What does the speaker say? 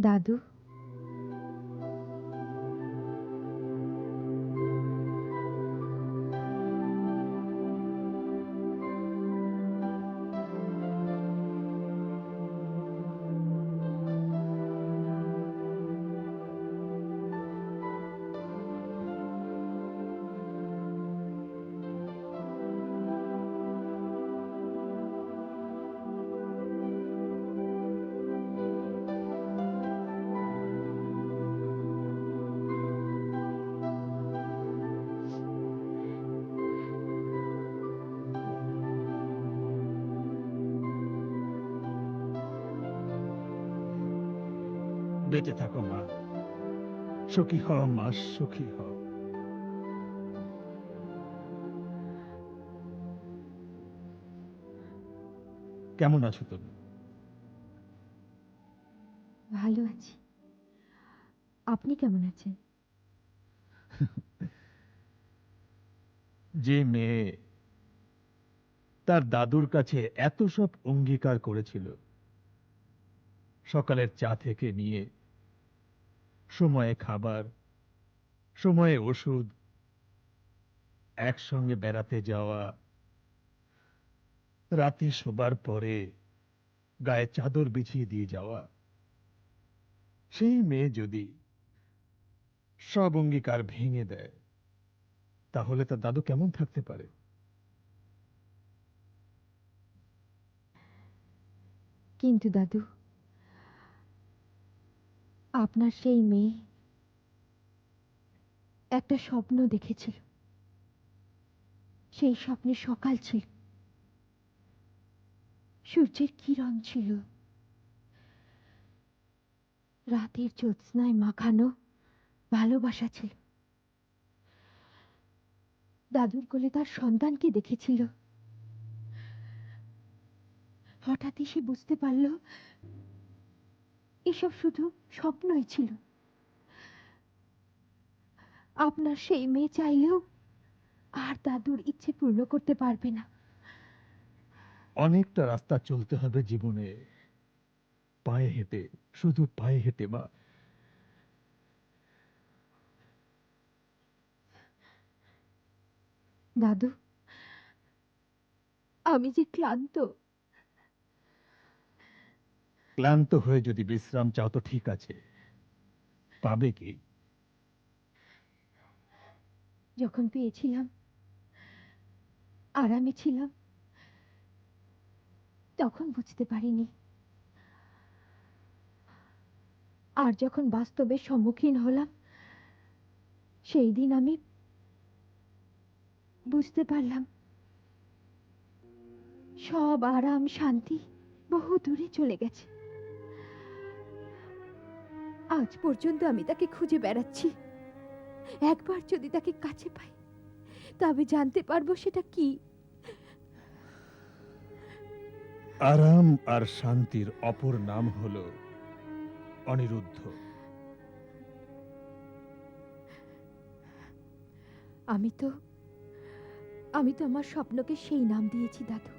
দাদু, বেঁচে থাকো মা, সুখী হও মা, সুখী হও। কেমন আছো তুমি? ভালো আছি। আপনি কেমন আছেন? যে মেয়ে তার দাদুর কাছে এত সব অঙ্গীকার করেছিল, সকালের চা থেকে নিয়ে সময়ে খাবার, সময়ে ওষুধ, একসঙ্গে বেড়াতে যাওয়া, রাতে শোবার পরে গায়ে চাদর বিছিয়ে দিয়ে যাওয়া, সেই মেয়ে যদি সব অঙ্গীকার ভেঙে দেয়, তাহলে তার দাদু কেমন থাকতে পারে? কিন্তু দাদু, আপনার সেই মেয়ে একটা স্বপ্ন দেখেছিল। সেই স্বপ্নে সকাল ছিল, সূর্যের কিরণ ছিল, রাতের জ্যোৎস্নায় মাখানো ভালোবাসা ছিল। দাদুর কোলে তার সন্তানকে দেখেছিল। হঠাৎই সে বুঝতে পারল এসব শুধু স্বপ্নই ছিল। আপনার সেই মেয়ে চাইলেও আর দাদুর ইচ্ছে পূর্ণ করতে পারবে না। অনেকটা রাস্তা চলতে হবে জীবনে, পায়ে হেঁটে, শুধু পায়ে হেঁটে মা। দাদু, আমি যে ক্লান্ত। ক্লান্ত হয়ে যদি বিশ্রাম চাও তো ঠিক আছে, পাবে কি? যখন পেয়েছিলাম, আরামে ছিলাম, তখন বুঝতে পারিনি। আর যখন বাস্তবের সম্মুখীন হলাম, সেই দিন আমি বুঝতে পারলাম সব আরাম শান্তি বহু দূরে চলে গেছে। আজ পর্যন্ত আমি তাকে খুঁজে বেড়াচ্ছি। একবার যদি তাকে কাছে পাই, তবে জানতে পারবো সেটা কি। আরাম আর শান্তির অপর নাম হলো অনিরুদ্ধ। আমি তো আমি তো আমার স্বপ্নকে সেই নাম দিয়েছি দাদু।